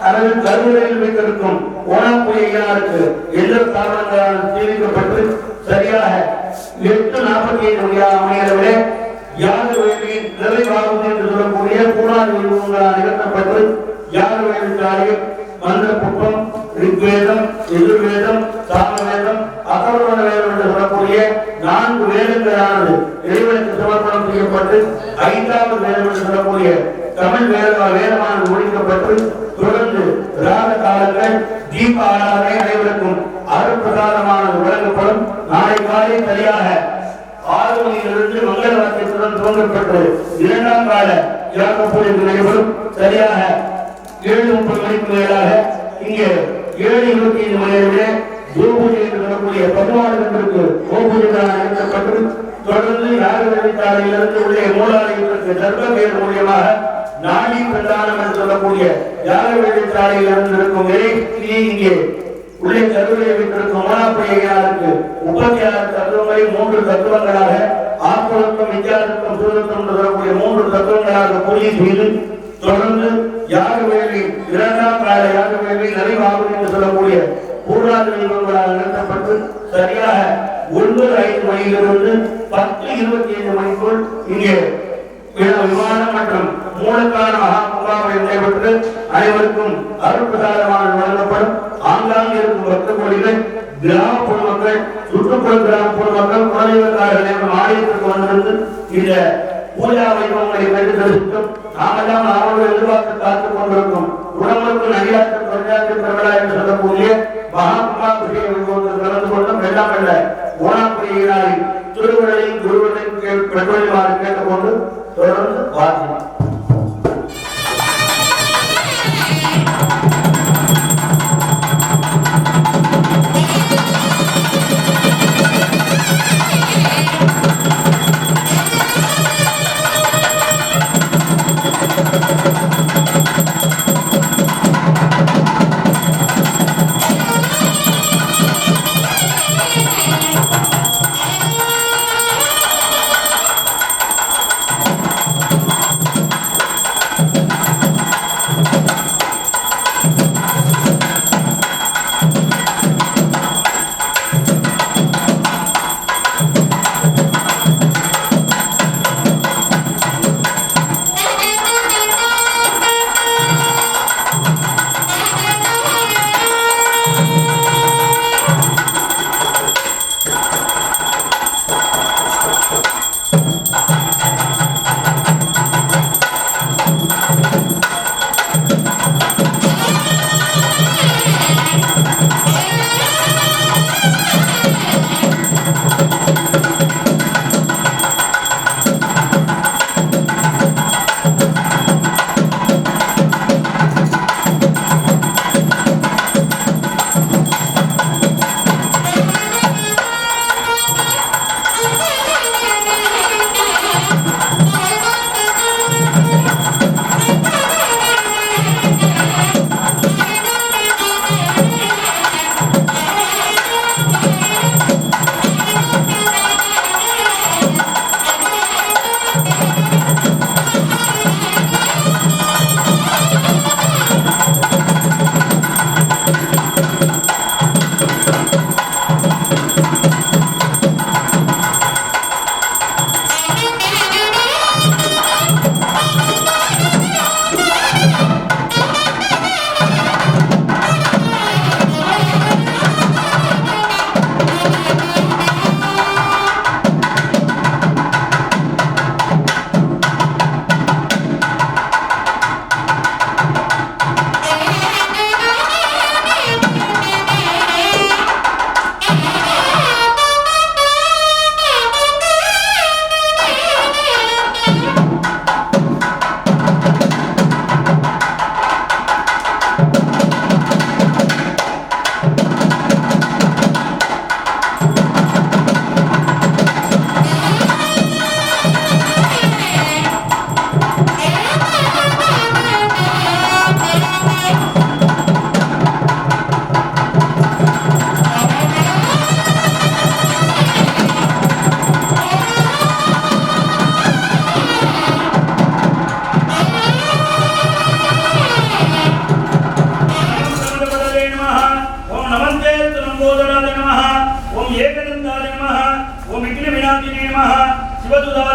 [SPEAKER 2] அல்லது கருவறையில் வைத்திருக்கும் ஓனாப்புயருக்கு எந்த காரணங்களால் தெரிவிக்கப்பட்டு சரியாக 8:45 மணியளவிலே யாக வேள்வியின் நிறைவாகும் என்று சொல்லக்கூடிய பூனாதி வைபவங்களால் நிகழ்த்தப்பட்டு யாக வேள்விக்காரியம் மந்திரப்புட்பம், ரிக்வேதம், எதிர்வேதம், சாமவேதம், அதர்வண வேதம் என்று சொல்லக்கூடிய 4 வேதங்களானது இறைவனுக்கு சமர்ப்பணம் செய்யப்பட்டு 5வது வேதம் என்று சொல்லக்கூடிய தமிழ் வேதமானது முடிக்கப்பட்டு தொடர்ந்து ராக காலங்கள் தீப ஆராதனை அனைவருக்கும் அருட்பிரசாதமானது வழங்கப்படும். நாளை காலை சரியாக 6 மணியிலிருந்து மங்கள வாத்தியத்துடன் துவங்கப்பட்டு 2ஆம் கால யாக பூஜை நடைபெறும். சரியாக 7:30 மணிக்கு மேலாக இங்கே 7:25 மணியிலே பூஜை என்று சொல்லக்கூடிய 14 கோபூஜைகளாக நடத்தப்பட்டு தொடர்ந்து யாக வேலைக்காலையிலிருந்து உள்ளே மூலாலயத்திற்கு தர்மபேர் மூலியமாக நாடி பிரதானம் என்று சொல்லக்கூடிய யாக வேலைக்காலையில் இருந்திருக்கும் இங்கே உள்ளே கருவிலை வைத்திருக்கும் ஓனாப்புயருக்கு 36 தத்துவங்களை 3 தத்துவங்களாக ஆத்மத்துவம், வித்யாசத்துவம், சூரத்துவம் என்று சொல்லக்கூடிய 3 தத்துவங்களாக பூஜை செய்து தொடர்ந்து யாக வேள்வி 2ஆம் கால யாக வேள்வி நிறைவாகும் என்று சொல்லக்கூடிய பூர்ணாதி தெய்வங்களால் நடத்தப்பட்டு சரியாக 9:05 மணியிலிருந்து 10:25 மணிக்குள் இங்கே விமானம் மற்றும் மூலக்கான மகா கும்பாவை நடைபெற்று அனைவருக்கும் அருட்பிரசாதமான வழங்கப்படும். ஆங்காங்கே இருக்கும் பக்த கோடிகள், கிராம பொதுமக்கள், சுற்றுப்புற கிராம பொதுமக்கள், குலதெய்வக்காரர்கள் ஆலயத்திற்கு வந்திருந்து இந்த பூஜா வைபவங்களை கண்டு தரிசிக்கும். நாமெல்லாம் அவர்கள் எதிர்பார்த்து காத்துக் கொண்டிருக்கும் உடம்புக்கு நடிகாட்டு பஞ்சாயத்து திருவிழா என்று சொல்லக்கூடிய மகா கும்பாபிஷேக வைபவத்தில் கலந்து கொண்டும் வெள்ளம் வெள்ள ஓனாப்புயிராய் திருவிழையும் குருவனையும் பெற்றோருமாறு கேட்டுக்கொண்டு தொடர்ந்து வாசிக்கலாம்.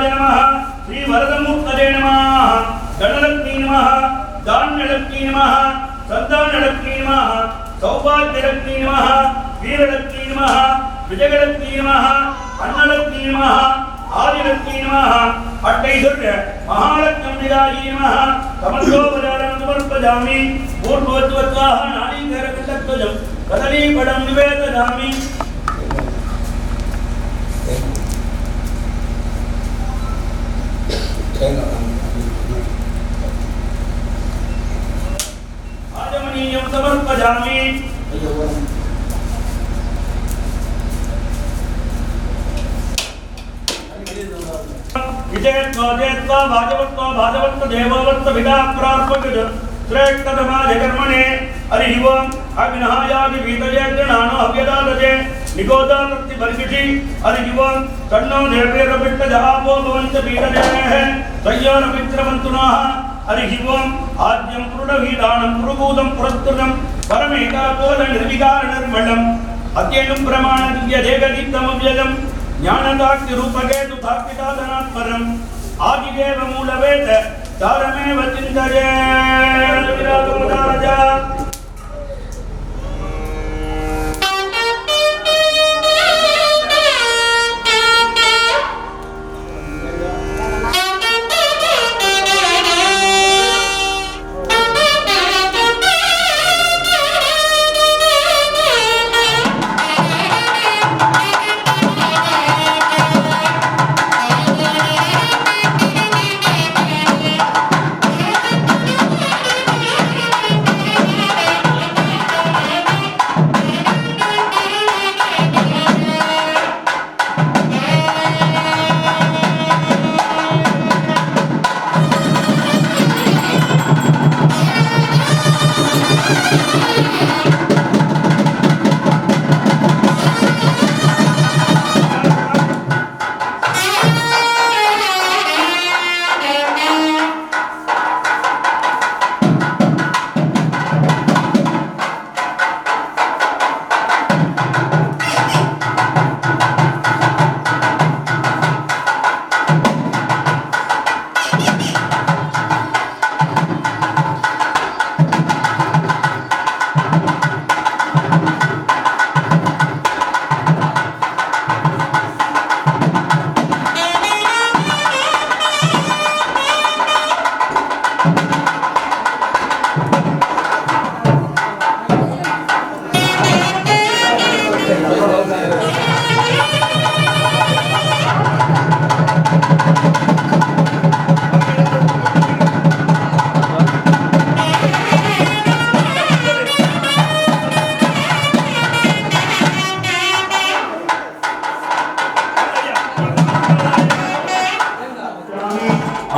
[SPEAKER 3] श्रीवरदराजाय नमः श्रीवरदमूर्तये नमः गणलक्ष्मी नमः दान्यलक्ष्मी नमः सन्तानलक्ष्मी नमः सौभाग्यलक्ष्मी नमः वीरलक्ष्मी नमः विजयलक्ष्मी नमः अन्नलक्ष्मी नमः आदिलक्ष्मी नमः अट्टैश्वर्य महालक्ष्म्यायै नमः समस्तोपचारं समर्पयामि पूर्वोद्वत्ताः नारीकेरकटध्वजं कदलीफलं निवेदयामि आचमनीयं समर्पयामि विजयत्वा जयत्वा भाजवत्वा भाजवत्त देववत्त विदाप्रार्पकज श्रेष्ठतमाय कर्मणे हरिः ओम् अग्नहायादि वीतयज्ञनानो हव्यदादजे निगोदानत्ति बर्गिषि हरिः ओम् तन्नो देवैरपिट्टजापो भवन्त पीडजयः संयोनमित्रवन्तुनाः हरिः ओम् आद्यं पुरुडवीदानं पुरुभूतं पुरस्कृतं परमेकाकोल निर्विकार निर्मलम् अत्येनं प्रमाणदिव्यदेकदीप्तमव्ययम् ज्ञानदाक्ति रूपकेतु धाक्तिदाधनात्मरम् आदिदेव मूलवेद तारमेव चिन्तये विराजोदारजा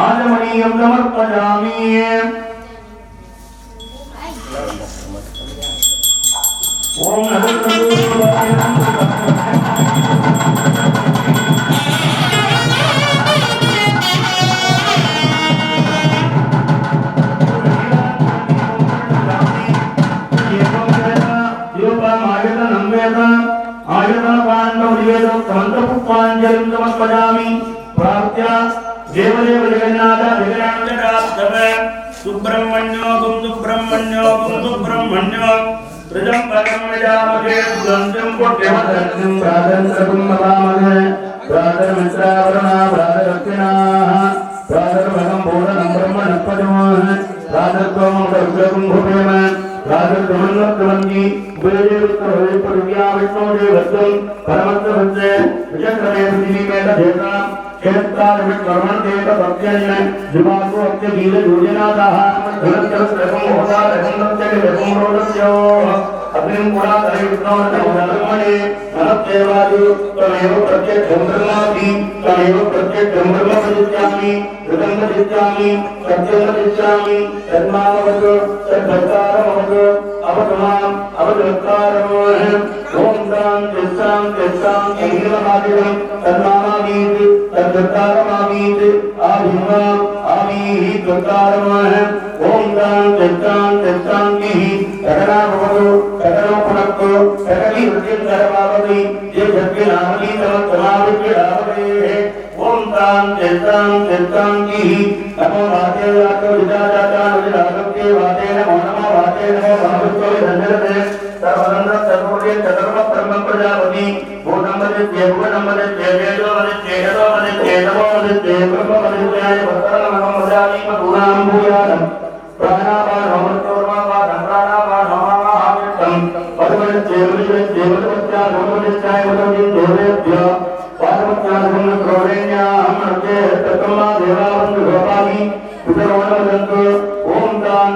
[SPEAKER 3] आचमनीयं समर्पयामि ओम आयतन पाण्डवनिवेदं समन्तपुष्पाञ्जलिं समर्पयामि प्रार्थ्य देवदेव जगन्नाथ जगन्नाथरास्तव सुब्रह्मण्योगं सुब्रह्मण्योगं सुब्रह्मण्यो त्रिजम्बकं यजामहे सुगन्धिं पुण्यवदनं प्रादन्तरं मदामहे प्रादरमित्रावरणा प्रादरक्षिणाः प्रादरभगं बोधनं ब्रह्मणस्पतिमः प्रादर्त्वं दर्शकं भूपेम प्रादर्त्वमन्वत्वन्ति उपदेवत्वविपर्व्या विष्णोदेवत्वं परमत्ववत्ते विचक्रमे पृथिवीमेतधेता क्षेत्रादिविष्कर्मणदेव भक्त्यन्न दिवासो अक्ष गील योजनादाः धनत्रस्रकं होतारकं नत्यकं रोदस्यो अग्निं पुरा धरिविष्णोर्धर्मणे मनस्सेवादि तमेव प्रत्यक्षं ब्रह्मादि तमेव प्रत्यक्षं ब्रह्म प्रदिश्यामि ऋतं प्रदिश्यामि सत्यं प्रदिश्यामि तन्मामवतु तद्भक्तारमवतु अवतमाम् अवतत्कारमोहम् ओम शान्ति शान्ति शान्ति नीलमादिवं तन्मामामीति तद्भक्तारमामीति आभिमाम् आमीहि त्वत्कारमोहम् ओम शान्ति शान्ति शान्तिः सकला भवतु सकलो पुनक्तु सकली वृद्धिं करवावति ये जग्यनामनी समस्तमाविद्यदावते ओम तां चित्तां चित्तांकी नमो वाते वातो विदाता विदाते वाते नमो नमो वाते नमो भावतो धन्यते सर्वदंड सर्वोदय चतुर्म ब्रह्म प्रजापति भूतमदे देवनमदे देवेदोमदे देहदोमदे देवमदे देवब्रह्ममदे जय वत्तरम नमो मदानि मधुरां भूयानं प्राणापानो मृत्योर्मापादं प्राणापानो महामितं पदमदे देवदेवत्या नमोदित्याय वदति देवेभ्यो पार्वत्यानं क्रोरेण्याहं नते तत्तमा देवावन्तु गोपाहि पितरोणवदन्तु ओम तां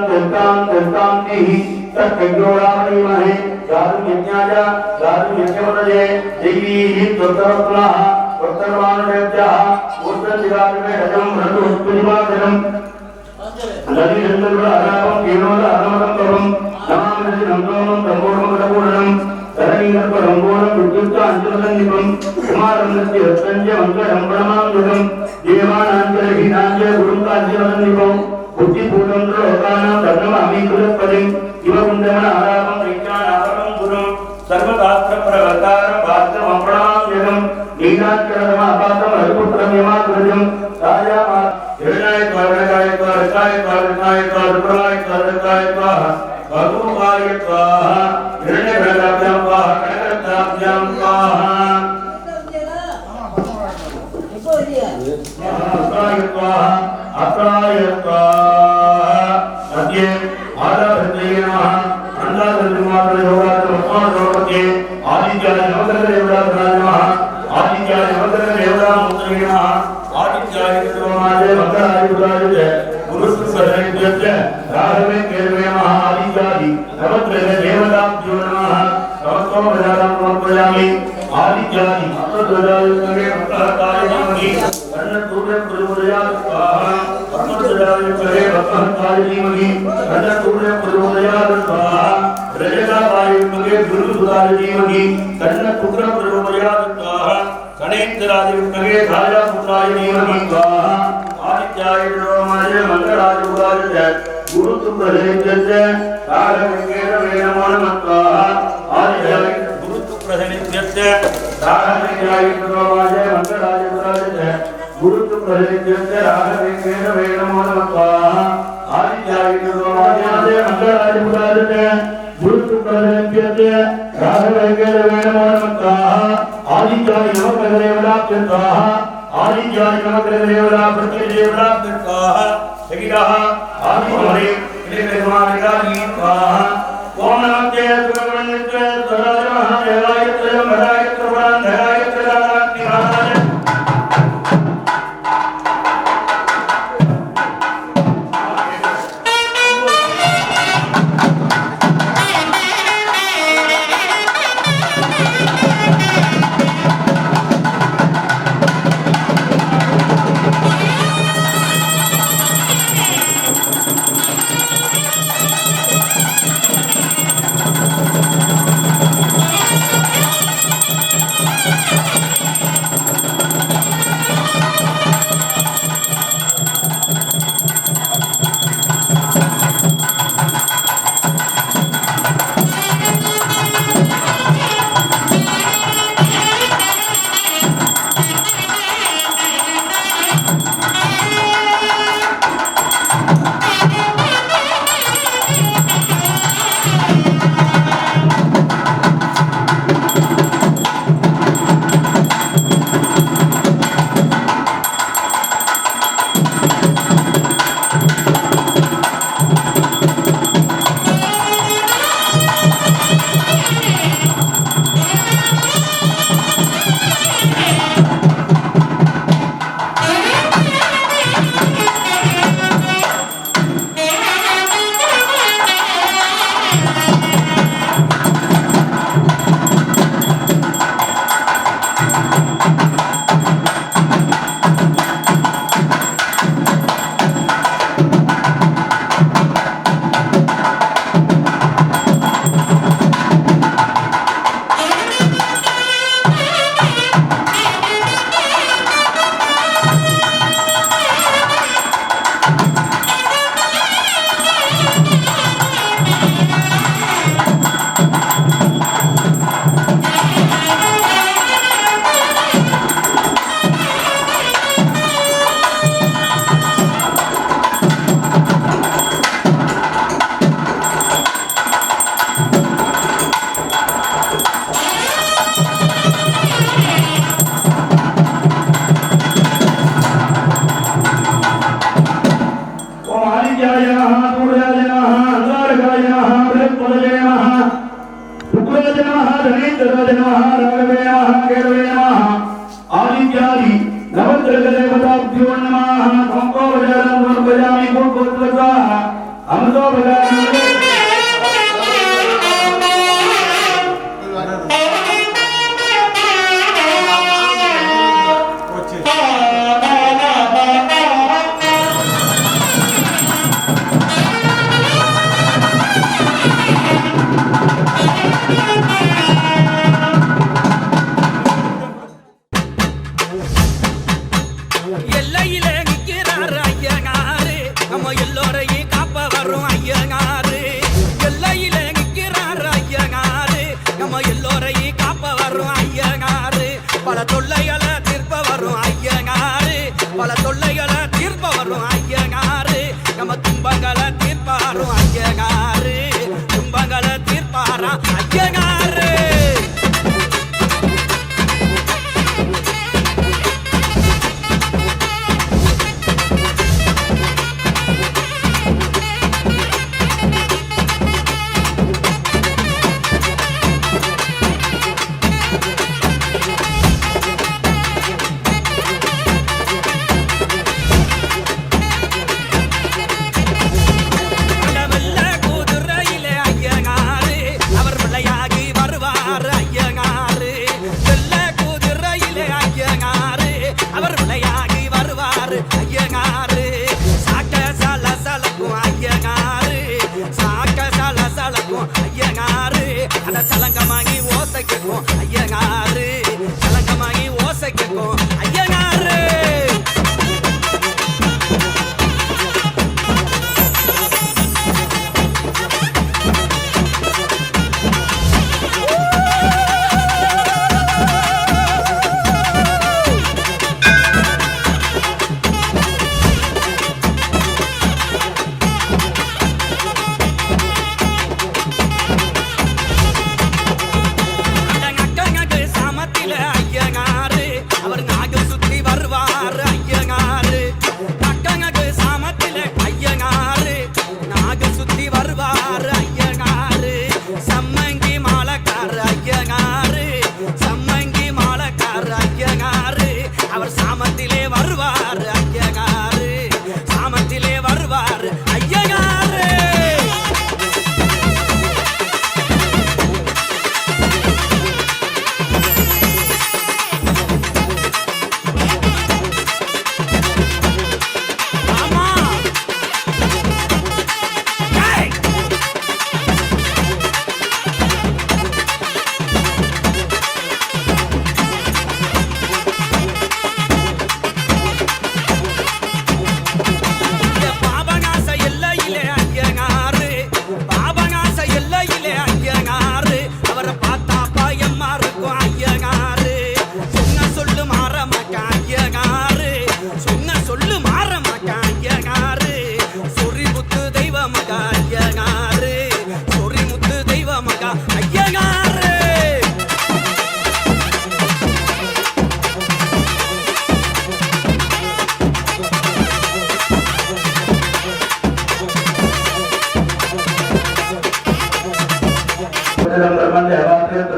[SPEAKER 3] तत्कग्रोरामणीमहे दातुं यज्ञाय दातुं यज्ञपतये दैवीः त्वत्तरत्नाः त्वत्तर्वानुदेव्याः ऊर्ध्वदिगादिमेढजं भ्रतुष्पुजिमाजनम् नदीनन्दरुडारापं केनोदानमदं नमामि नन्दोमं तम्बोर्मकटपूर्णं धरणीगर्भरम्बोरं विद्युक्ताञ्जलसन्निपं कुमारं नस्य हस्तञ्जमङ्गलं प्रणमाम्यहं देवानाञ्जलहीनाञ्ज गुरुकाञ्जलसन्निपं बुद्धिपूतं लोकानां धर्ममामि कुलपतिं शिवकुन्दमन आरामं विज्ञानापरं गुरुं सर्वशास्त्रप्रवर्तारं वास्तवं प्रणमाम्यहं नीलाचरणमापातं हरिपुत्रं यमाग्रजं राजामा हिरण्याय त्वारकाय त्वारकाय त्वारकाय त्वारकाय त्वारकाय स्वाहा भगवाय स्वाहा हिरण्यगर्भाभ्यां स्वाहा कनकरत्नाभ्यां स्वाहा अत्राय स्वाहा अत्राय स्वाहा मध्ये आदाभृतये नमः अन्धाधर्मात्रयोगात्रमत्मात्रमत्ये आदित्याय नवग्रहदेवताभ्यां नमः आदित्याय नवग्रहदेवतामुत्रे नमः आदित्याय नमः मंगलाय बुधाय गुरुसुसरण्यस्य राघवे केरवे नमः आदित्यादि नवग्रहदेवताभ्यो नमः समस्तो प्रजानां समर्पयामि आदित्यादि अष्टध्वजायुक्ते भक्तहताय धीमहि अन्नपूर्णे प्रचोदयात् स्वाहा अष्टध्वजायुक्ते भक्तहताय धीमहि अन्नपूर्णे प्रचोदयात् स्वाहा रजतायुक्ते गुरुसुताय धीमहि अन्नपूर्णे प्रचोदयात् स्वाहा गणेन्द्रादिविष्णवे धारापुत्राय धीमहि स्वाहा आदित्याय नमः मंगलाय बुधाय गुरुसुप्रसन्नस्य राघवेन्द्रवे नमो नमः स्वाहा आदित्याय गुरुसुप्रसन्नस्य राघवेन्द्राय नमः मंगलाय बुधाय गुरुसुप्रसन्नस्य राघवेन्द्रवे नमो नमः स्वाहा आदित्याय नमः मंगलाय बुधाय गुरुसुप्रसन्नस्य राघवेन्द्रवे नमो नमः स्वाहा आदित्याय नवग्रहदेवताभ्यो स्वाहा आदित्याय नवग्रहदेवताभ्यो स्वाहा सगिरः आदित्याय निर्माणकाली स्वाहा ओम नमस्ते सुब्रह्मण्यस्य सदाशिवः देवाय त्रयम्बकाय त्रिपुरान्धराय त्रिदारात्रिहाय नमः राघवे नमः केशवे नमः आदित्यादि नवग्रह देवताभ्यो नमः कंको बजारं बजामि गोत्वसा अमृतो बजामि
[SPEAKER 1] எல்லையிலே நிற்கிறார் ஐயனாரு நம்ம எல்லோரையும் காப்ப வரும் ஐயனாரு எல்லையிலே நிற்கிறார் ஐயனாரு நம்ம எல்லோரையும் காப்ப வரும் ஐயனாரு பல தொல்லைகளை தீர்ப்ப வரும் ஐயனாரு பல தொல்லைகளை தீர்ப்ப வரும் ஐயனாரு நம்ம துன்பங்களை தீர்ப்பாரும் ஐயனாரு துன்பங்களை தீர்ப்பாரா ஐயனாரு சலங்கமாகி ஓசை கேட்கும் ஐயனாரு சலங்கமாகி ஓசை கேட்கும் ஐயனாரு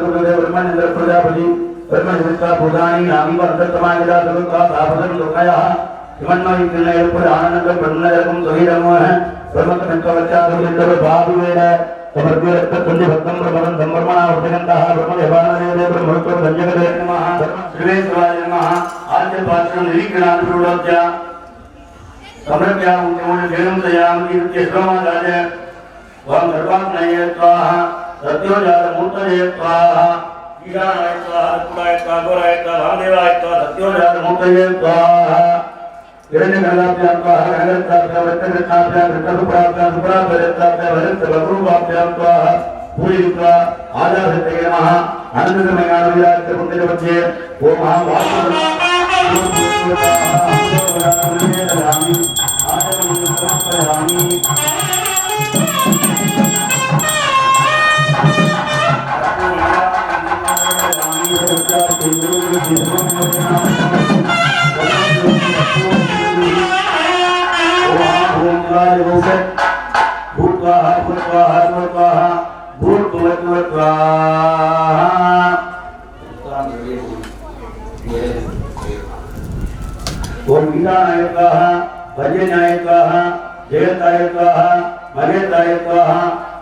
[SPEAKER 3] प्रजापति ब्रह्मनिष्ठा भूतानि नामी वर्धतमानिदा सर्वका सापदं लोकयः हिमन्मयि किरणेर आनंदं ब्रह्मजगं सुहिरमः ब्रह्मकंचवच्चारुलिन्दव भाविवेद समर्प्यरक्त तुल्य भक्तं ब्रह्मं धम्मर्मणा वर्धयन्तः ब्रह्मदेवानदेव ब्रह्मोत्तम संजगते नमः सर्वेश्वराय नमः आद्य पात्रं निरीक्षणानुरूढस्य समर्प्यामि मुञ्जमुन जयं दयामि इत्यश्रमादाय वं सर्वात्मये स्वाहा सत्योजात मूर्तये स्वाहा ईशानाय स्वाहा कुलाय स्वाहा गोराय स्वाहा महादेवाय स्वाहा सत्योजात मूर्तये स्वाहा हिरण्यगर्भाभ्यां स्वाहा गणगर्भाभ्यां वृत्तगर्भाभ्यां वृत्तरूपाभ्यां सुप्राभ्यां वृत्तवक्रूपाभ्यां स्वाहा पूजयित्वा आदाहृतये नमः आनन्दमयानुविराजपुण्डितमध्ये ओम महावासुदेवाय स्वाहा भजनाय स्वाहा जयताय स्वाहा महेन्द्राय स्वाहा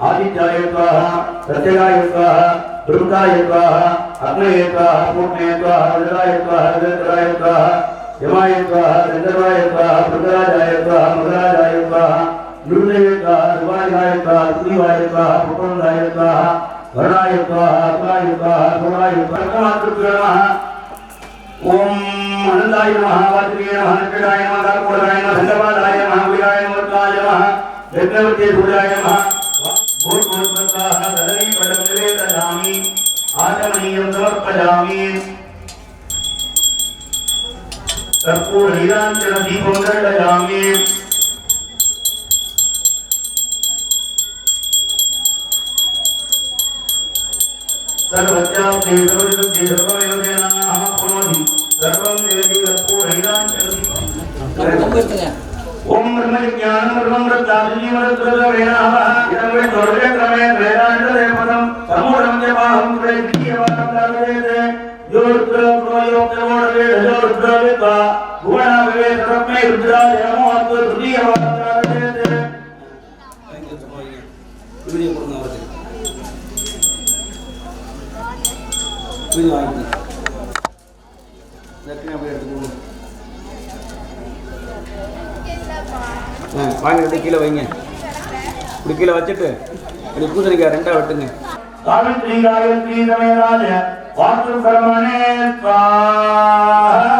[SPEAKER 3] आदित्याय स्वाहा सत्यगाय स्वाहा दुर्गाय स्वाहा अग्नये स्वाहा पूर्णे स्वाहा रुद्राय स्वाहा रुद्राय स्वाहा यमाय स्वाहा गंधर्वाय स्वाहा रुद्राजाय स्वाहा मगराजाय स्वाहा नृदेय स्वाहा शिवाय स्वाहा शिवाय स्वाहा पुत्रंदाय स्वाहा वरणाय स्वाहा अग्नाय स्वाहा गुणाय स्वाहा ओम अनंताय नमः वासुदेवाय नमः नटराय नमः दामोदराय नमः धन्यवादाय नमः वीराय नमः रुद्राय नमः यज्ञवते सूर्याय नमः भूतभूतस्वाहा धरणी पडमले ददामि आचमनीयं समर्पयामि कर्पूर हीरांचन दीपं दर्शयामि सर्वज्ञां देवरुद्ध सर्वमेवदेनाः प्रणोदि सर्वं देवी कर्पूर हीरांचन दीपं ओम ब्रह्मज्ञानं ब्रह्मवृत्तादिजीवरत्ववेणाः इदं दुर्गे क्रमे वेदान्तदेवतं समूढं जपाहं प्रेत्य योरुद्र प्रोयोक्तमोडवे रजोरुद्रविद्वा भुवनाभवे सर्वमे रुद्राय नमो अस्तु तृतीयवादादेते
[SPEAKER 4] வீடியோ கொடுங்க அவருக்கு வீடியோ வாங்கி லெஃப்ட் அப்படியே எடுத்துக்கோங்க வாங்கிட்டு கீழே வைங்க இப்படி கீழே வச்சுட்டு இப்படி பூசணிக்காய் ரெண்டாக வெட்டுங்க
[SPEAKER 3] सावित्री गायत्री समेताय वास्तु कर्मणे स्वाहा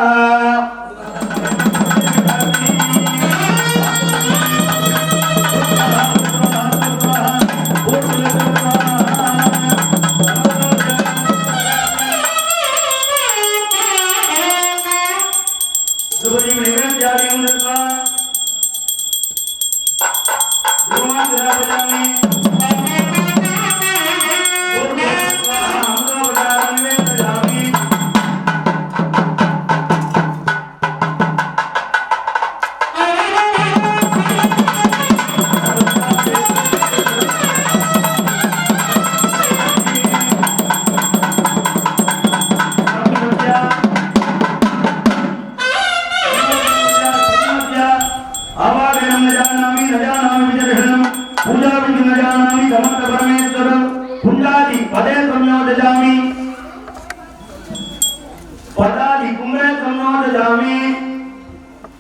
[SPEAKER 3] पदादि कुम्भे संयोजयामि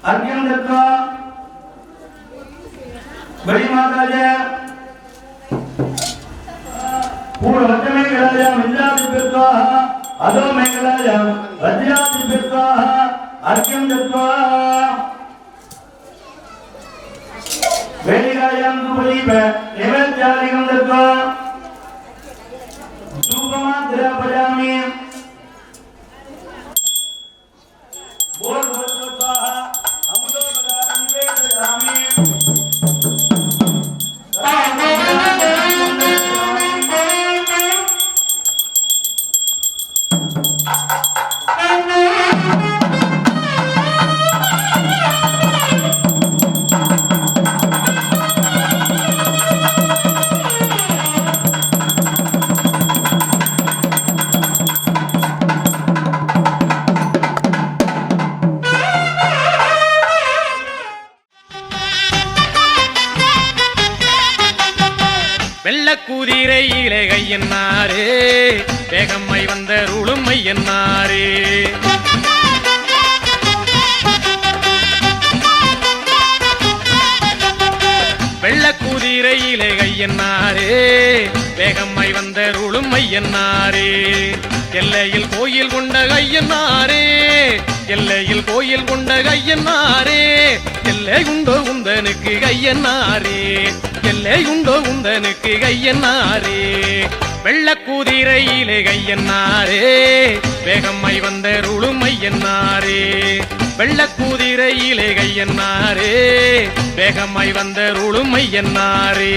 [SPEAKER 3] अर्घ्यं दत्वा बड़ी माता जय पूर्वमध्य में कलायाम इंद्रादिभ्यः अधो में कलायाम वज्रादिभ्यः अर्घ्यं दत्वा वेदिकायां धूपदीप नैवेद्यादिकं दत्वा धूपमाग्रापयामि बोल स्वाहा अमृतोपकारं निवेदयामि
[SPEAKER 1] வெள்ளக்குதிரையிலே கையன்னாரே வேகம்மை வந்த ருளுமை என்னாரே வெள்ளக்குதிரையிலே கையன்னாரே வேகம்மை வந்த ருளுமை என்னாரே எல்லையில் கோயில் கொண்ட கையன்னாரே எல்லையில் கோயில் கொண்ட கையன்னாரே எல்லை உண்டோ உந்தனுக்கு கையன்னாரே எல்லை உண்டோ உந்தனுக்கு கையன்னாரே வெள்ளக்குதிரையிலே கையன்னாரே வேகம்மை வந்த ருளுமை என்னாரே வெள்ளக்குதிரையிலே கையன்னாரே வேகம்மை வந்த ருளுமை என்னாரே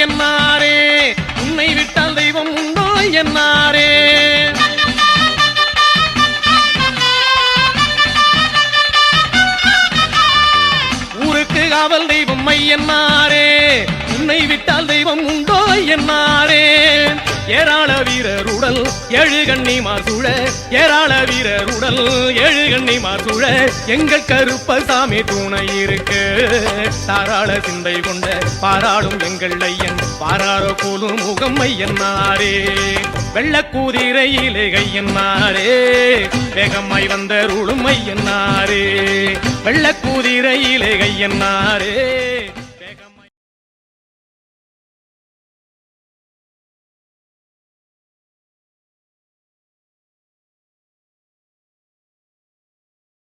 [SPEAKER 1] என்னாரே உன்னை விட்டால் தெய்வம் உண்டோ என்னாரே
[SPEAKER 5] என்னாரே உன்னை விட்டால் தெய்வம் உண்டோ என்னாரே ஏராள வீரருடல் ஏழு கண்ணிமார் சூழ ஏராள வீரருடல் ஏழு கண்ணிமார் சூழ எங்கள் கருப்பசாமி துணை இருக்கு தாராள சிந்தை கொண்ட பாராளும் எங்கள் ஐயன் பாராரோ போலும் முகம் ஐயன்னாரே வெள்ளக்கூதிரையிலே கையன்னாரே வேகமாய் வந்த ருளும் ஐயன்னாரே வெள்ளக்கூதிரையிலே கையன்னாரே